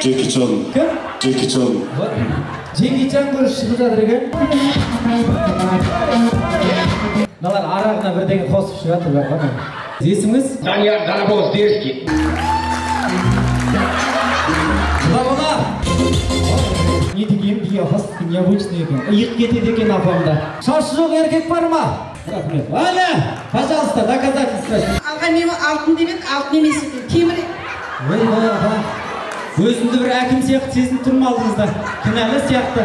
Jackie Chan. Kim? Jackie Chan. Jackie Chan көріп шығып жатыр екен. Мыналар арағына бірдеңе қосып шығатыр бар ғой. Есіміңіз? Данияр Дарабоз Дерский. Бабалар! Не деген биохастық необычный екен. Иық кетеді екен апамда. Шашы жоқ еркек бар ма? Рахмет. Аля, пожалуйста, доказательство. Алған мені алтын демек, алтын емес екен. Темір. Ой, апа. Өзімді бір әкім сияқты сезініп тұрмын алдыңызда. Кінәлі сияқты.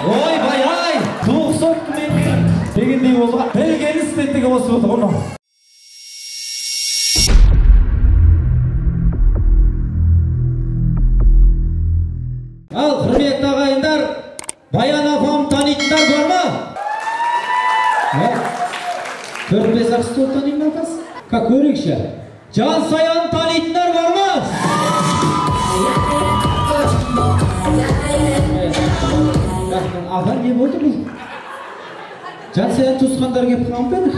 Ой, бай-ай! Туық соқты мен дегендей болға. Білгені істеттігі осы болды оны. Ал, құрметті ағайындар, Баян апам танитындар бар ма? 4-5 стол танитын атасы? Как көрейікші? Жансаяны танитындар бар ма? Аға не болды бұл? Жансаян туысқандар кеп қалған бені?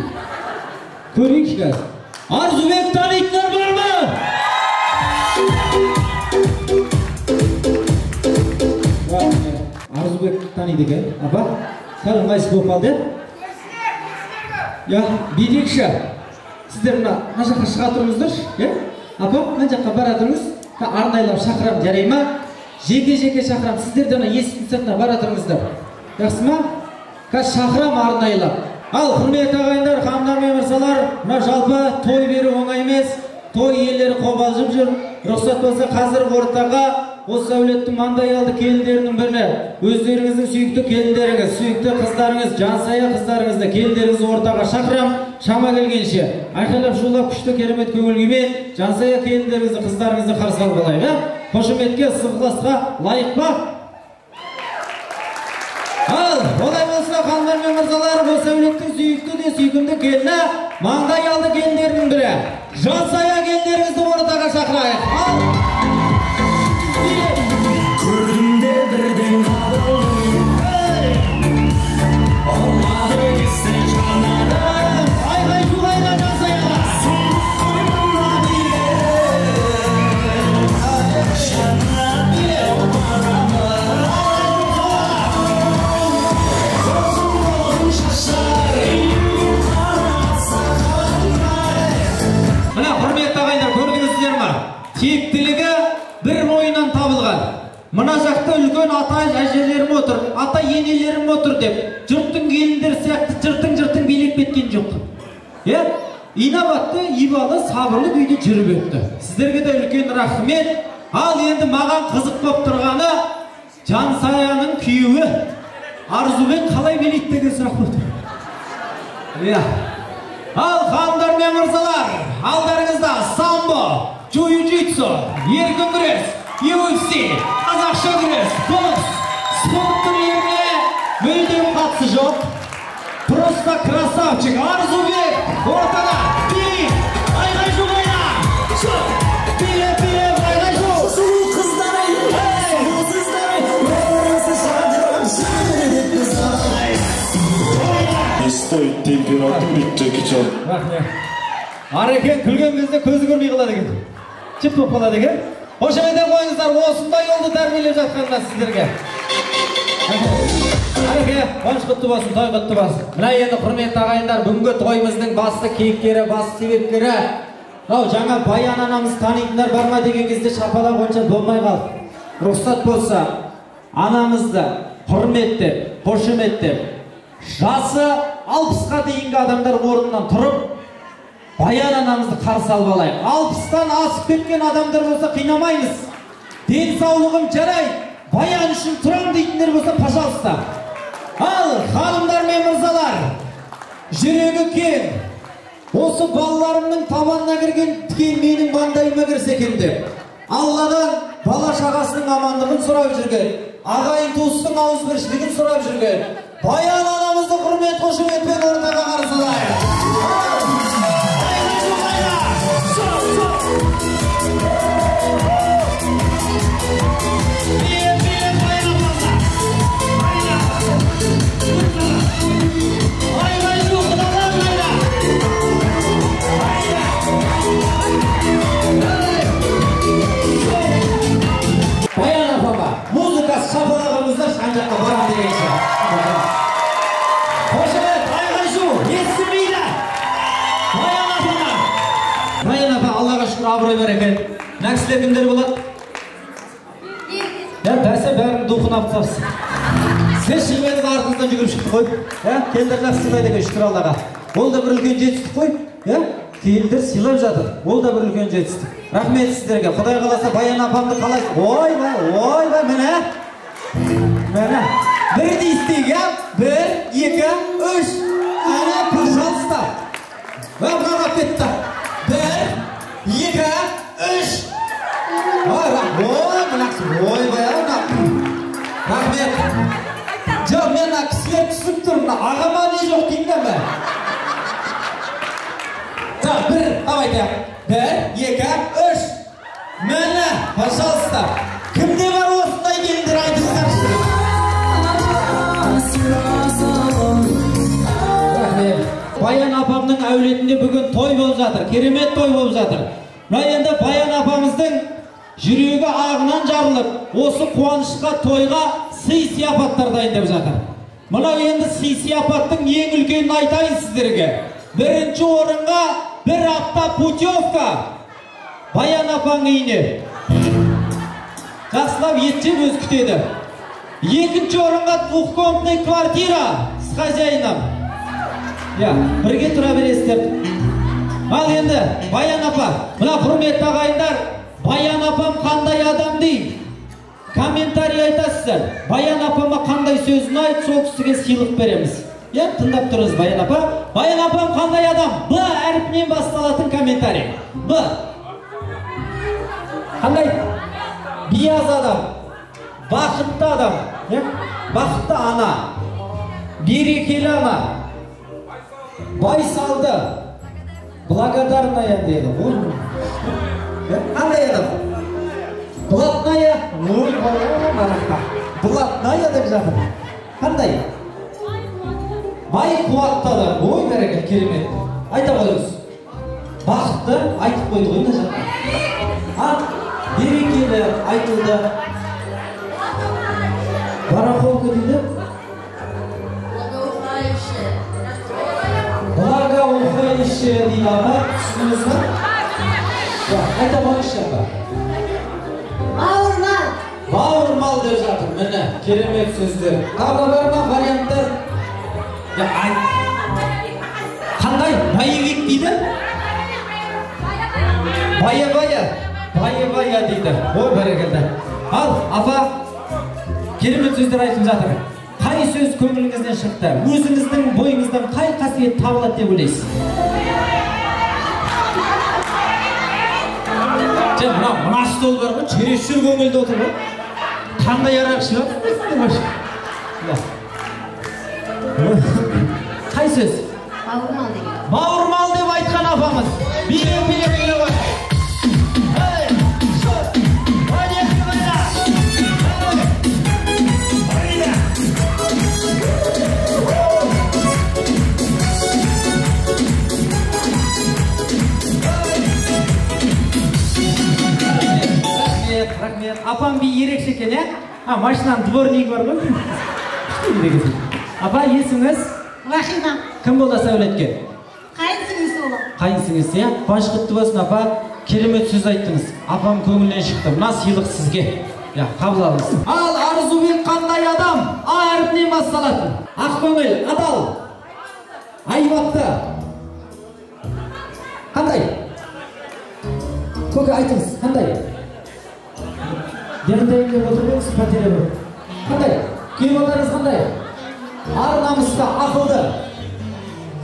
Көрейікші қазір. Арзубек танитындар бар ма? Арзубек таниды екен, апа? Сәл ыңғайсыз болып қалды? Я, бедекші. Сіздер мына жаққа шыға тұрыңыздар, апа, мына жаққа баратырыңыз, арнайлап шақырам, жарай ма? Жеке-жеке шақырам, сіздер де есіктің сыртына баратырыңыздар. Жақсы ма? Қазір шақырам арнайлап. Ал, құрметті ағайындар, ханымдар мен мырзалар, мына жалпы той беру оңай емес, той иелері қобалжып жүр. Рұқсат болса қазір ортаға осы әулеттің маңдайалды келіндерінің бірі, өздеріңіздің сүйікті келіндеріңіз, сүйікті қыздарыңыз, жансая қыздарыңызды келіндеріңізді ортаға шақырам, шама келгенше. Айқайлап шулап күшті керемет көңіл күймен жансая келіндеріңізді, қыздарыңызды қарсы алып алайық. Қошеметке, ықыласқа лайық па? Ал, олай болса, ханымдар мен мырзалар, осы әулеттің сүйікті де сүйкімді келіні, маңдайалды келіндерінің бірі, жансая келіндеріңізді ортаға шақырайық. Көрдімде бірден қадалдым, Алмады кесті жанарым, Айғай жуғайла жансаяға. Қоймамда билер, Шаңа билер барамы, Қозым болын шашар, Мына құрметті ағайындар, көрдіңіздер ма? Тектілігі бір мойыннан табылған. Мына жақта үлкен ата әжелерім отыр, ата енелерім отыр деп, жұрттың келіндер сияқты жыртың билеп кеткен жоқ. Инабатты, ибалы, сабырлы күйде жүріп өтті. Сіздерге де үлкен рахмет. Ал енді маған қызық болып тұрғаны Жансаяның күйеуі Арзубек қалай билейді деген сұрақ болды. Ал ханымдар мен мырзалар, алдарыңызда самбо, джиу-джитсу, еркін күрес, UFC, қазақша күрес, бокс, спорт түрлеріне мүлдем қатысы жоқ. Просто красавчик Арзубек ортада. Биле, айғай жуғайна. Биле, айғай жу. Сұлу қыздарым, сұлу сыздарым, Бәрісі шадырым, жүрдік біздай. Не стоит температуры, Jackie Chan. Рахмет. Арекен күлген кезде көзі көрмей қалады екен. Чіп болып қалады екен. Қошеметтен қойыңыздар, осындай жолды тәрбиелеп жатқанына сіздерге. Ареке, қуаныш құтты болсын, той құтты болсын. Мына енді құрметті ағайындар, бүгінгі тойымыздың басты кейіпкері, басты себепкері. Жаңа Баян анамыз танитындар бар ма деген кезде шапалақ онша болмай қалды. Рұқсат болса, анамызды құрметтеп, қошеметтеп, жасы 60-қа дейінгі адамдар орнынан тұрып, Баян анамызды қарсы алып алайық. 60-тан асып кеткен адамдар болса қинамаймыз. Денсаулығым жарай, Баян үшін тұрам дейтіндер болса, пожалуйста. Ал, ханымдар мен мырзалар, жүрегі кең, осы балаларымның табанына кірген тікен менің маңдайыма кірсе екен деп, Алладан бала шағасының амандығын сұрап жүрген, ағайын туыстың ауызбіршілігін сұрап жүрген Баян анамызды құрмет қошеметпен ортаға қарсы алайық. шүкір абырой бар екен. Нәксілер кімдер болады? Бәсе бәрін духын алып тапсың. Сіз шыйменіз артыңыздан жүгіріп шықты қой. Келдір нәксілер деген шүкір Аллаға. Ол да бір үлкен жетістік қой. Келдір сыйлап жатыр. Ол да бір үлкен жетістік. Рахмет сіздерге. Құдай қаласа Баян апамды қалайсыз? Ойбай, міне. Бірді істейік, 1, 2, 3. Әне, пожалуйста. Бұраға кетті. 1, 2, 3. Ойбай, рахмет. Жоқ, мен кісілер түсіп тұрмын. Ағама не жоқ деймін бе? Так, 1, давайте. 1, 2, 3. Міне, пожалуйста. Кімде бар осындай келіндер айтыңыздаршы? Баян апамның әулетінде бүгін той болып жатыр. Керемет той болып жатыр. Мына енді Баян апамыздың жүрегі ағынан жарылып, осы қуанышқа тойға сый-сияпаттар дайындап жатыр. Мына енді сый-сияпаттың ең үлкенін айтайын сіздерге. Бірінші орынға 1 апта путевка Баян апаның үйіне. Жақсылап ет жеп өз күтеді. Екінші орынға двухкомнатный квартира с хозяином. Бірге тұра бересіздер. Ал енді Баян апа, мына құрметті ағайындар, Баян апам қандай адам дейді? Комментарий айтасыздар. Баян апама қандай сөзін айт, сол кісіге сыйлық береміз. Тыңдап тұрыңыз Баян апа. Баян апам қандай адам? Б әріпінен басталатын комментарий. Б. Қандай? Биязы адам. Бақытты адам. Бақытты ана. Берекелі ана. Байсалды. Благодарная дейді. Қандай адам? Блатная. Блатная деп жатыр. Қандай? Бай қуатты адам. Ой, бәрекет, керемет. Айта қойыңыз. Бақытты айтып қойды ғой мына жақта. Берекелі айтылды. Барахолка дейді. Благоухающая дейді апа. Түсініңіз ба? Айта қойыңызшы апа. Бауырмал. Бауырмал деп жатыр. Міне, керемет сөздер. Тағы бар ма варианттар? Қандай? Боевик дейді? Бая дейді. Ой, бәрекелді. Ал, апа, керемет сөздер айтып жатыр. Қай сөз көңіліңізден шықты? Өзіңіздің бойыңыздан қай қасиет табылады деп ойлайсыз? Мына стол бар ғой, чересшір көңілді отыр ғой. Қандай арақ шығар? Қай сөз? Бауырмал деген. Бауырмал деп айтқан апамыз. Билеп бар. Рахмет. Апам би ерекше екен, машинаның дворник бар ғой. Апа, есіңіз? Рахима. Кім болды сәулетке? Қайынсыңыз олар. Қайынсыңыз, қуаныш құтты болсын апа. Керемет сөз айттыңыз. Апам көңілінен шықты. Мына сыйлық сізге. Қабыл алыңыз. Ал Арзубек қандай адам? А әріпінен басталатын. Ақкөңіл, адал. Айбатты. Қандай? Көке айтыңыз, қандай? Дердейін деп отырмыз, пәтері бір. Қандай? Күйіп отырыңыз қандай? Ар намысқа, ақылды.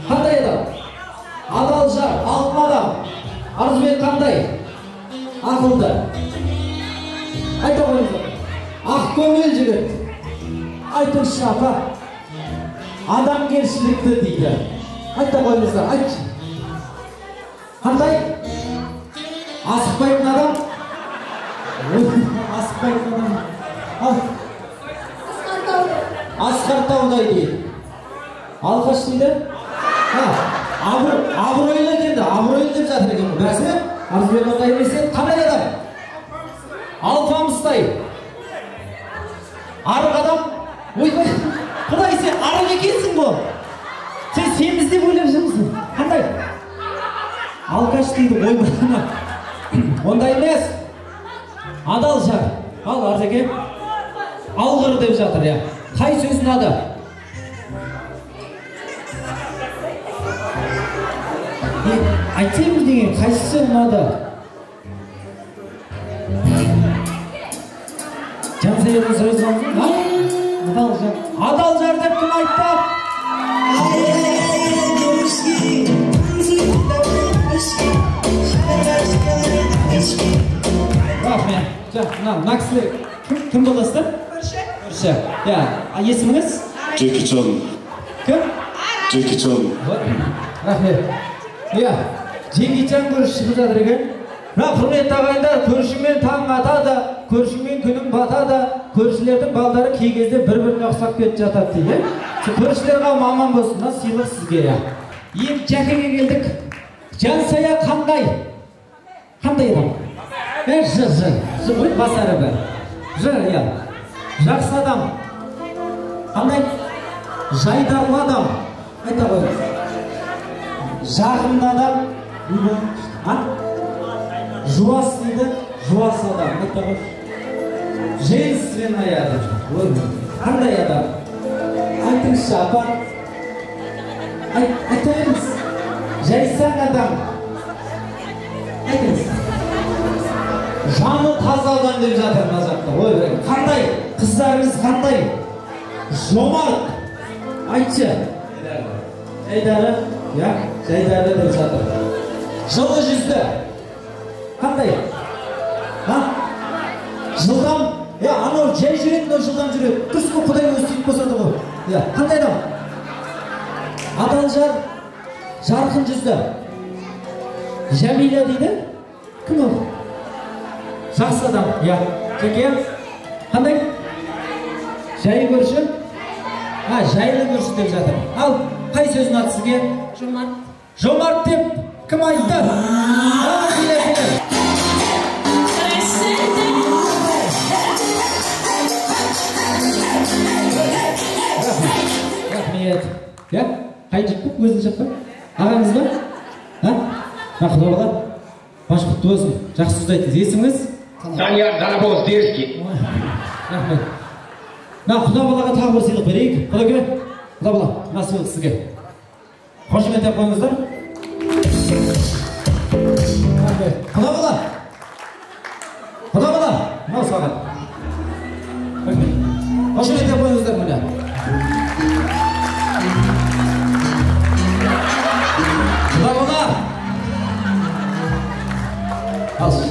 Қандай адам? Адал жар, алтын адам. Арзубек қандай? Ақылды. Айта қойыңыздар. Ақкөңіл жігіт. Айтыңызшы апа. Адамгершілікті дейді. Айта қойыңыздар, айтшы. Қандай? Асықпайтын адам? Асықпайтын адам. Асқар таудай дейді. Алқаш дейді? Абыройлы екенді, абыройлы деп жатыр екен. Бәсі, Арзубек ондай емесен, қандай адам? Алпамыстай. Арық адам? Ойбай, құдай сен арық екенсің бұл. Сен бізде ойлап жүрмісің? Қандай? Алқаш дейді, ойбай. Ондай емес. Адал жар. Ал Арзеке. Алғыр деп жатыр, я. Қай сөз ұнады? Айтеміз деген қайсысы ұнады? Жансаядан сұрайсаңыз, адал жар. Адал жар деп кім айтты? Рахмет. Мына кісілер кім боласыздар? Көрші. Есіміңіз? Джеки Чан. Кім? Джеки Чан. Рахмет. Джеки Чан көрші шығып жатыр екен. Құрметті ағайындар, көршімен таң атады, көршімен күнің батады, көршілердің балдары кей кезде бір-біріне ұқсап кетіп жатады дейді. Көршілер қауым аман болсын, сыйлық сізге. Енді Жәкеге келдік. Жансая қандай? Қандай адам? Жыр басары бір. Жыр, жақсы адам. Қандай? Жайдарлы адам. Айта қой. Жағымды адам. Жуас дейді, жуас адам. Айта қой. Женственный адам. Қандай адам? Айтыңызшы, апа. Айтыңыз. Жайсаң адам. Айтыңыз. Жаны таза адам деп жатыр мына жақта. Қандай? Қыздарыңыз қандай? Жомарт. Айтшы. Жайдары. Жайдары деп жатыр. Жылы жүзді. Қандай? Жылдам. Анау жай жүреді, мынау жылдам жүреді. Дұрыс қой, Құдай өзі сөйтіп қосады ғой. Қандай адам? Адал жар. Жарқын жүзді. Жәмила дейді. Кім ол? Жақсы адам. Жәке. Қандай? Жайлы көрші? Жайлы көрші деп жатыр. Ал, қай сөз ұнады сізге? Жомарт. Жомарт деп кім айтты? Рахмет. Қай жіппі? Өзін жіппі? Ағаңыз ба? Құда бала. Баш құтты болсын. Жақсы сөз айтыңыз. Есіміңіз? Данияр Дарабоз Дерский. Рахмет. Құда балаға тағы бір сыйлық берейік. Құда бала, мына сыйлық сізге. Қошемет деп қойыңыздар. Құда бала. Мынау саған. Қошемет деп қойыңыздар міне. Құда бала. Алшы.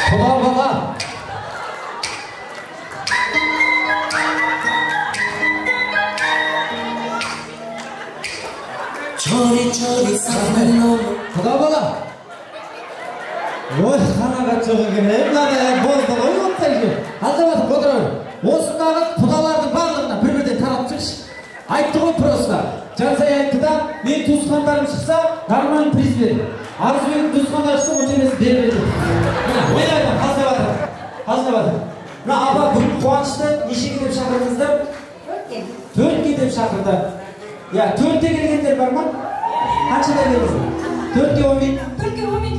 Құда бала. Құда бала. Ой, қанағат жоқ екен. Мынада бозды ғой, оттай жүр. Алдаматып отырамын. Осындағы құдалардың барлығына бір-бірден тарап шықшы. Айтты ғой просто. Жансая айтты да, мен туысқандарым шықса, нормальный приз бердім. Арзубектің туысқандары шықса, өтемесі бермеді. Мен айтам, қаздабады. Мына апа бүгін қуанышты нешеге деп шақырдыңыздар? 4-ке деп шақырды. 4-те келгендер бар ма? Қаншада келдіңіз? 4-ке 10 Түркі өмет.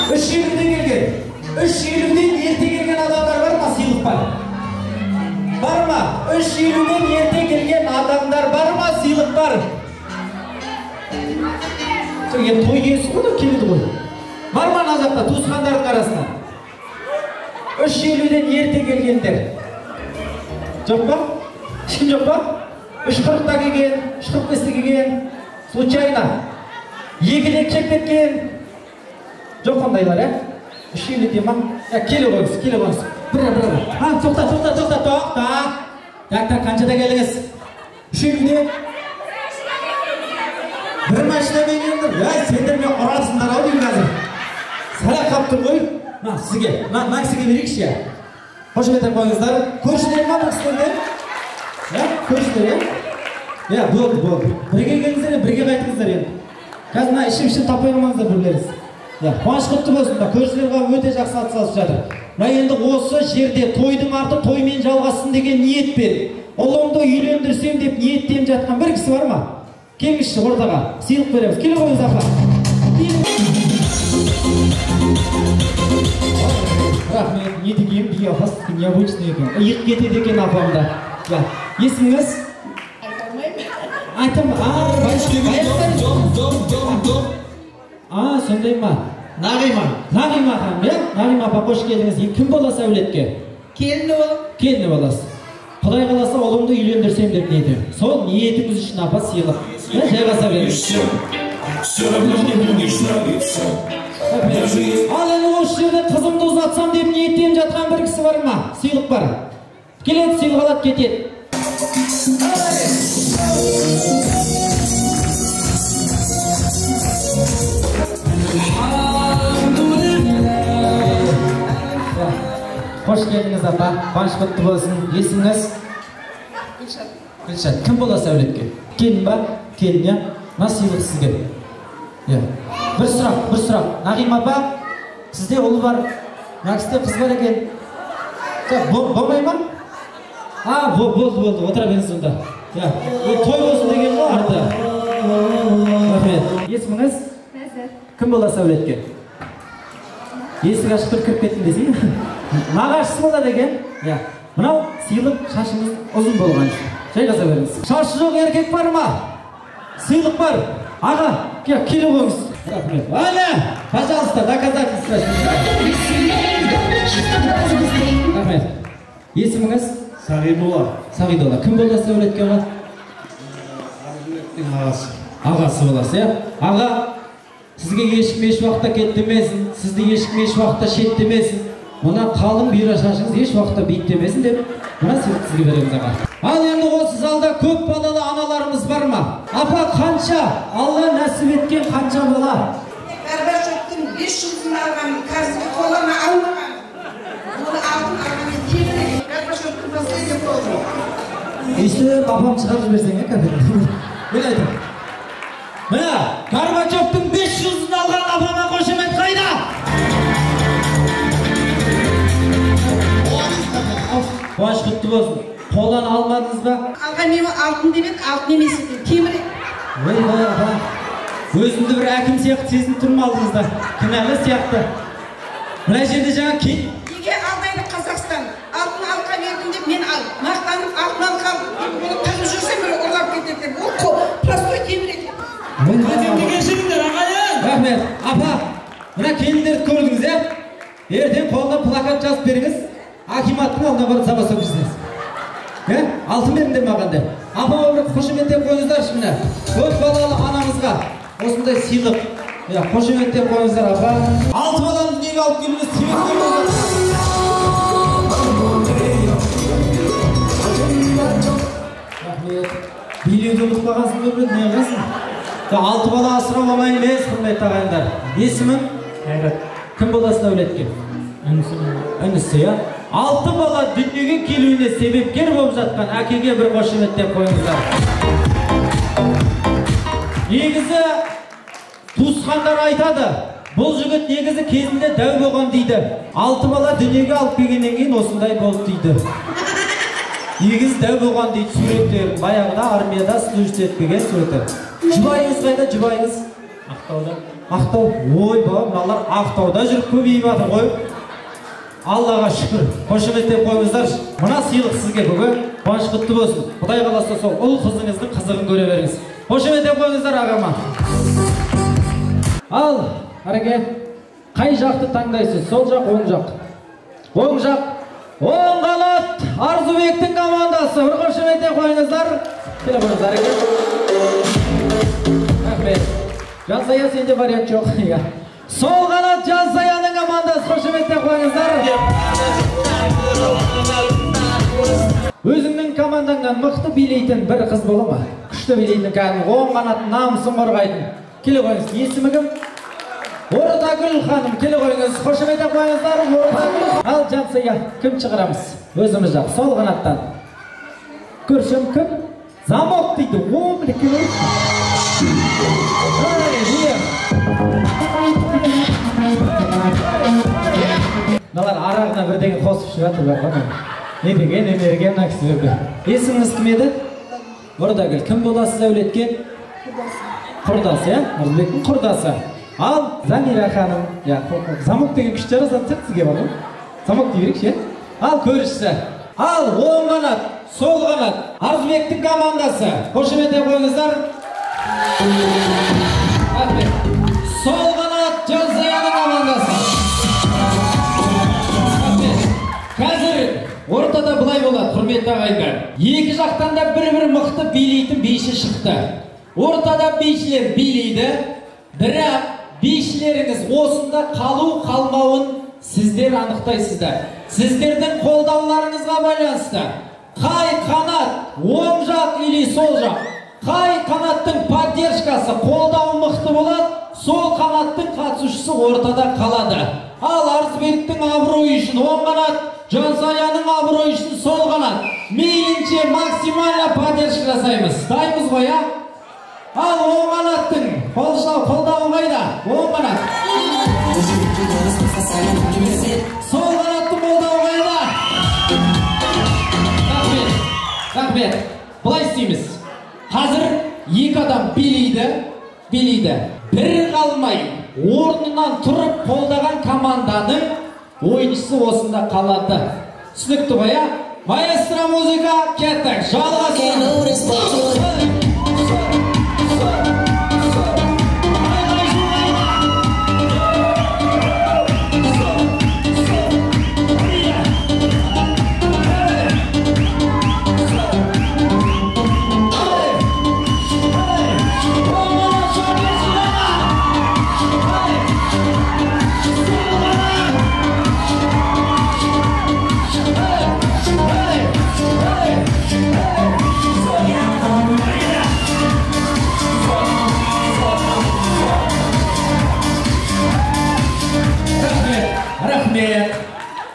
3.50-ден келген. 3.50-ден ерте келген адамдар бар ма? Сыйлық бар. Бар ма? 3.50-ден ерте келген адамдар бар ма? Сыйлық бар. Енді той иесі ғой, келеді ғой. Бар ма назақта туысқандардың арасында? 3.50-ден ерте келгендер. Жоқ ба? Ешкім жоқ ба? 3.40-да келген, 3.45-те келген. Случайно. 2-де кеп кеткен. Жоқ қандайлар, 3.50-де ма? Келе қойыңыз. Бір. Тоқта. Так, қаншада келіңіз? 3.50-де? Бір машина бергендір. Сендер мен ұрасыңдар ау деймін қазір. Сәлақ қаптыр ғой. Сізге. Кісіге берейікші. Қошемет деп қойыңыздар. Көршілер ма бұл кісілерден? Көршілер, болды. Бірге келіңіздер, бірге қайтыңыздар енді. Қазір ішім таппай қалмаңыздар бірлеріңіз. Қуаныш құтты болсын. Көршілерге өте жақсы атсалысып жатыр. Енді осы жерде тойдың арты тоймен жалғасын деген ниетпен, ұлымды үйлендірсем деп ниеттеніп жатқан бір кісі бар ма? Келіңізші ортаға. Сыйлық береміз. Келе қойыңыз апа. Рахмет. Не деген бия бастық необычный екен. Иық кетеді екен апамда. Есіміңіз? Айтам. Сондай ма? Нағима. Нағима ханым, иә? Нағима апа қош келдіңіз. Кім боласы әулетке? Келіні ол. Келіні боласы. Құдай қаласа ұлымды үйлендірсем деп ниеті. Сол ниетіңіз үшін апа сыйлық. Жайғаса беріңіз. Ал енді осы жерде қызымды ұзатсам деп ниеттеніп жатқан бір кісі бар ма? Сыйлық бар. Келеді, сыйлық алады, кетеді. Қош келдіңіз апа, қуаныш құтты болсын. Есіміңіз? Гүлшат. Кім боласы әулетке? Келін ба? Келін, я? Насыйлық сізге. Бір сұрақ. Нағима апа, сізде ұлы бар, нәкісте қыз бар екен. Болмай ма? Болды, отыра беріңіз сонда. Той болсын деген ғой арты. Рахмет. Есіміңіз? Кім боласы әулетке? Есік ашып бір кіріп кеттім десей. Нағашысы болады екен. Мынау сыйлық, шашыңыз ұзын болған үшін. Жайғаса беріңіз. Шашы жоқ еркек бар ма? Сыйлық бар. Аға, келе қойыңыз. Рахмет. Пожалуйста, доказательство. Рахмет. Есіміңіз? Сағидолла. Кім боласы әулетке оған? Ағасы. Ағасы боласы, иә? Аға, сізге ешкім еш уақытта кеттемесін, сізді ешкім еш уақытта шеттемесін. Мұна қалың бұйра шашыңыз еш уақытта биіктемесін деп, мұна сыйлық сізге береміз аға. Ал енді осы залда көп балалы аналарымыз бар ма? Апа, қанша? Алла нәсіп еткен қанша бала? Горбачевтың 5 жылдың алған, қазіргі қолама алмаған. Оны алдын алған кемірек. Горбачевтың последний қолы. Өйстіп, апам шығарып жіберсең, кәдімгі. Мен айтам. Мына, Горбачевтың 5 жылдың алған апама қошемет қайда? Қуаныш құтты болсын. Қолдан алмадыңыз ба? Алған мені алтын деп еді, алтын емес екен, кемірек. Апа, өзімді бір әкім сияқты сезініп тұрмын алдыңызда. Кінәлі сияқты. Мына жерде жаңа Неге алдайды Қазақстан? Алтын алқа бердім деп мен мақтанып алтын алқам деп оны тығып жүрсем бір ұрлап кетеді деп. Ол простой кемірек. Рахмет. Апа, мына келіндерді көрдіңіз, иә? Ертең қолына плакат жазып беріңіз. Акиматтың алдына барып сабаса өткізіңіз. Алтын беріңдер маған деп. Апама бір қошеметтеп қойыңыздаршы міне. Көп балалы анамызға осындай сыйлық. Қошеметтеп қойыңыздар апа. 6 баланы дүниеге алып келіңіз, себеп рахмет. Билеуді ұмытпағансың ба біледі, не қыласың? 6 бала асырау оңай емес, құрметті ағайындар. Есімің? Қайрат. Кім боласың әулетке? Інісі, иә? 6 бала дүниеге келуіне себепкер болып жатқан әкеге бір қошеметтеп қойыңыздар. Негізі туысқандар айтады, бұл жігіт негізі кезінде дәу болған дейді. 6 бала дүниеге алып келгеннен кейін осындай болды дейді. Негізі дәу болған дейді суреттер. Баяғыда армияда служба етпеген суреттер. Жұбайыңыз қайда, жұбайыңыз? Ақтауда. Ақтау. Ой, мыналар Ақтауда жүріп көбейіп жатыр ғой. Аллаға шүкір. Қошеметтеп қойыңыздар. Мына сыйлық сізге бүгін. Қуаныш құтты болсын. Құдай қаласа сол ұл қызыңыздың қызығын көре беріңіз. Қошеметтеп қойыңыздар ағама. Ал, әреке, қай жақты таңдайсыз? Сол жақ, оң жақ. Оң жақ. Оң қанат Арзубектің командасы. Бір қошеметтеп қойыңыздар. Келе қойыңыздар әреке. Рахмет. Жансая сенде вариант жоқ. Сол қанат Жансаяның командасы. Қошеметтеп қойыңыздар. Өзіңнің командаңнан мықты билейтін бір қыз бола ма? Күшті билейтін кәдімгі оң қанаттың намысын қорғайтын. Келе қойыңыз. Есімі кім? Ордагүл ханым. Келе қойыңыз. Қошеметтеп қойыңыздар. Ал Жансая, кім шығарамыз? Өзіміз жақ. Сол қанаттан. Көршім кім? Замок дейді. О, мінеке ғой. Мыналар арағына бірдеңе қосып шығады. Не деген, өнерген ақсы берді. Есіміңіз кім еді? Ордагүл. Кім боласыз әулетке? Құрдасы, Арзыбектің құрдасы. Ал Замира ханым, замок деген күшті жазады сізге бар ғой? Замок дей берейік ше? Ал көршісі. Ал оң қанат, сол қанат. Арзыбектің командасы. Қошемете қойыңыздар. Сол қанат Жансаяның командасы. Қазір ортада бұлай болады, құрметті ағайындар. Екі жақтан да бір-бір мықты билейтін биші шықты. Ортада бишілер билейді, бірақ бишілеріңіз осында қалу қалмауын сіздер анықтайсыздар. Сіздердің қолдауларыңызға байланысты. Қай қанат, оң жақ или сол жақ, қай қанаттың поддержкасы, қолдауы мықты болады, сол қанаттың қатысушысы ортада қалады. Ал Арзыбектің абыройы үшін оң қанат, Жансаяның абыройы үшін сол қанат. Мейлінше максимально поддержка жасаймыз. Дайынбыз ғой, а? Ал оң қанаттың қолдауы қайда? Оң қанат. Сол қанаттың қолдауы қайда? Рахмет. Бұлай істейміз. Қазір екі адам билейді. Бір қалмай орнынан тұрып қолдаған команданың ойыншысы осында қалады. Түсінікті ғой, а? Маэстро музыка кеттік. Жалғасын.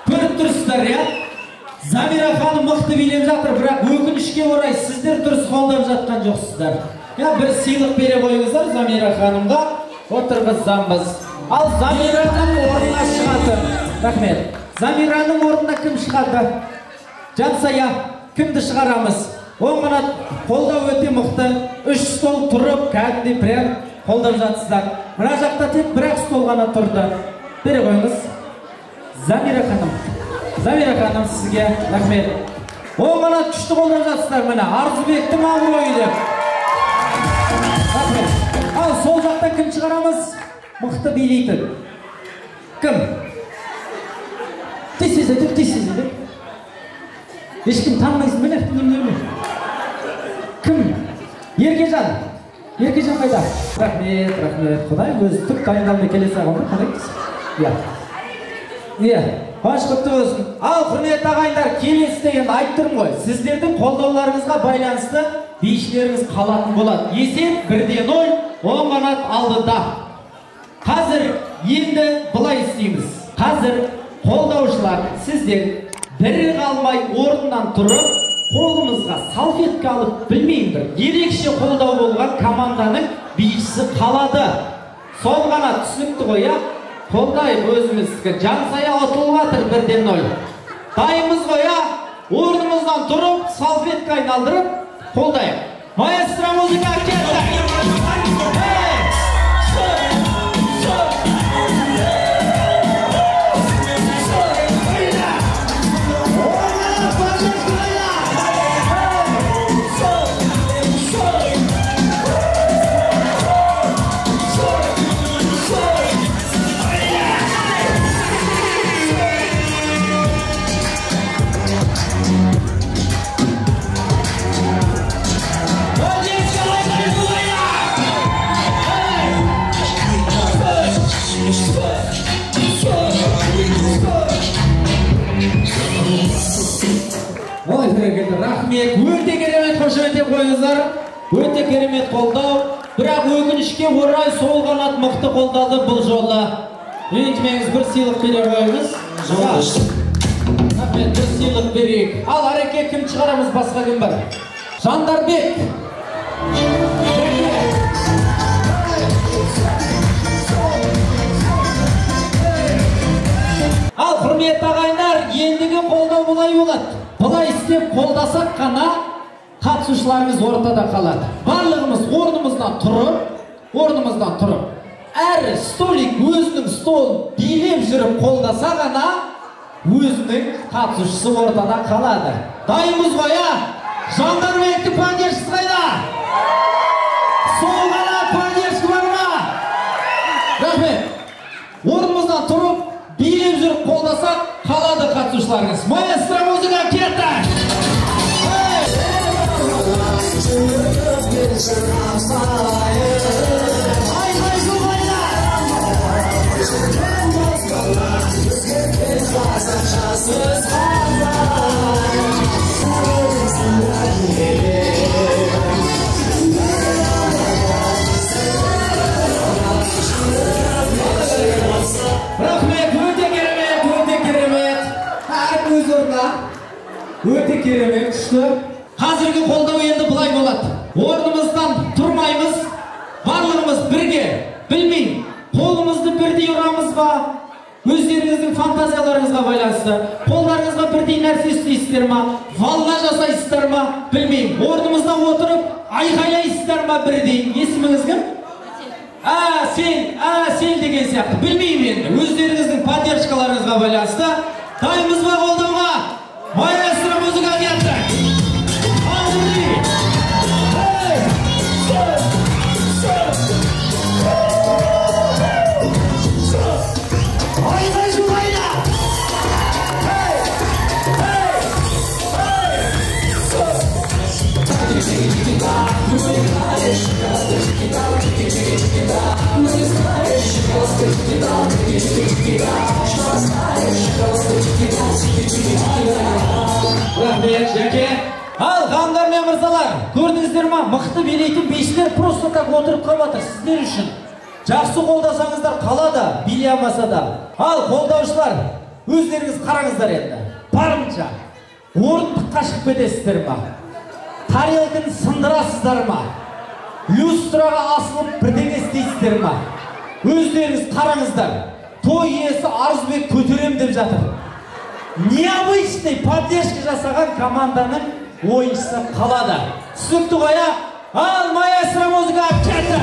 Көріп тұрсыздар, я? Замира ханым мықты билеп жатыр, бірақ өкінішке орай сіздер дұрыс қолдап жатқан жоқсыздар. Бір сыйлық бере қойыңыздар Замира ханымға, отырғызамыз. Ал Замираның орнына шығады. Рахмет. Замираның орнына кім шығады? Жансая, кімді шығарамыз? Оң қанат қолдау өте мықты. 3 стол тұрып, кәдімгідей прям қолдап жатсыздар. Мына жақта тек бір стол ғана тұрды. Бере қойыңыз. Замира ханым сізге рахмет. Оң қанат күшті қолдап жатсыздар міне. Арзыбектің абыройы деп. Рахмет. Ал сол жақтан кім шығарамыз? Мықты билейтін. Кім? Тез. Ешкім танымайсың міне. Кім? Еркежан қайда? Рахмет. Құдай өзі түк дайындалмай келе саған қандай? Қуаныш құтты болсын. Ал құрметті ағайындар, келесі деген айтып тұрмын ғой. Сіздердің қолдауларыңызға байланысты бишілеріңіз қалатын болады. Есеп 1-0, оң қанат алдыда. Қазір енді былай істейміз. Қазір қолдаушылар сіздер бірі қалмай орнынан тұрып, қолымызға салфетка алып, білмеймін, ерекше қолдау болған команданың бишісі қалады. Сол қанат түсінікті ғой, а? Қолдайық өзімізді. Жансая ұтылып жатыр 1-0. Дайынбыз ғой, а? Орнымыздан тұрып, салфетка айналдырып, қолдайық. Маэстро музыка кетті. Рахмет, өте керемет қошеметтеп қойыңыздар. Өте керемет қолдау. Бірақ өкінішке орай сол қанат мықты қолдады бұл жолы. Ренжімеңіз, бір сыйлық бере қойыңыз. Рахмет, бір сыйлық берейік. Ал әреке кім шығарамыз, басқа кім бар? Жандарбек. Ал құрметті ағайындар, ендігі қолдау бұлай болады. Бұлай істеп қолдасақ қана қатысушыларымыз ортада қалады. Барлығымыз орнымыздан тұрып, әр столик өзінің столын билеп жүріп қолдаса ғана өзінің қатысушысы ортада қалады. Дайынбыз ғой, Жандарбектің поддержкасы қайда? Сол ғана поддержка бар ма? Рахмет. Орнымыздан тұрып, билеп жүріп қолдасақ, қалады қатысушыларыңыз. Маэстро музыка кетті! Өте керемет, күшті. Қазіргі қолдау енді бұлай болады. Орнымыздан тұрмаймыз, барлығымыз бірге, білмеймін, қолымызды бірдей ұрамыз ба, өздеріңіздің фантазияларыңызға байланысты, қолдарыңызға бірдей нәрсе істейсіздер ма, валла жасайсыздар ма, білмеймін. Орнымыздан отырып, айқайлайсыздар ма бірдей. Есіміңіз кім? Сен деген сияқты. Білмеймін енді. Өздеріңіздің поддержкаларыңызға байланысты. Дайынбыз ба қолдауға? Маэстро музыка кетті! Рахмет, Жеке. Ал, хандар мен мырзалар, көрдіңіздер ма? Мықты билейтін бейшілер просто так отырып қалып сіздер үшін. Жақсы қолдасаңыздар қалады, билей алмаса да. Ал, қолдаушылар, өздеріңіз қараңыздар енді. Барынша орындыққа шығып кетесіздер ма? Тарелканы сындырасыздар ма? Люстраға асылып бірдеңе істейсіздер ма? Өздеріңіз қараңыздар. Той иесі Арзубек көтерем деп жатыр. Необычный поддержка жасаған команданың ойыншысы қалады. Түсікті қоя, ал маэстро музыка кетті!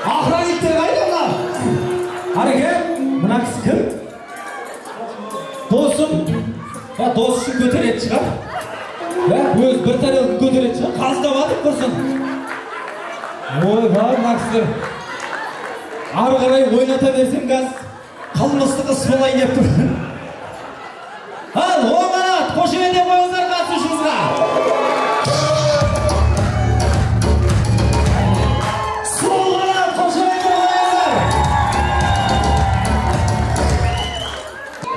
Охранниктер қайда ма? Ареке, мына кісі кім? Досым, дос үшін көтереді шығар. Өз бір тарелкін көтереді шығар, қаздап атып құрсын. Ой, бар, мына кісілер. Ары қарай ойната берсем газ, қылмыстық іс болайын деп тұр. Ал, оңанат, қошемет деп қойыңыздар қатысушыңызға.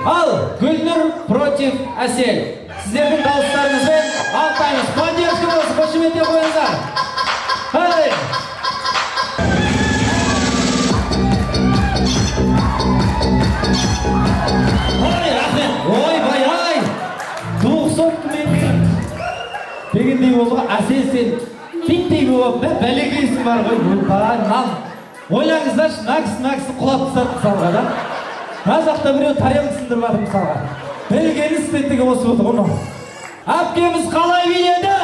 Ал, Гүлнұр против Әсел. Сіздердің дауыстарыңызбен алтаймыз. Поддержка болсын, қошемет деп қойыңыздар. Хай! Ой, рахмет. Ой, бай-ай. 90 мен дегендей болды. Әсел сен биттей болып, бәлегейсің бар ғой. Ойлаңыздаршы, нәкісі құлап тұсады мысалға да. Мына жақта біреу тарелка сындырып жатыр мысалға. Білгені істеттігі осы болды оны. Әпкеміз қалай биледі?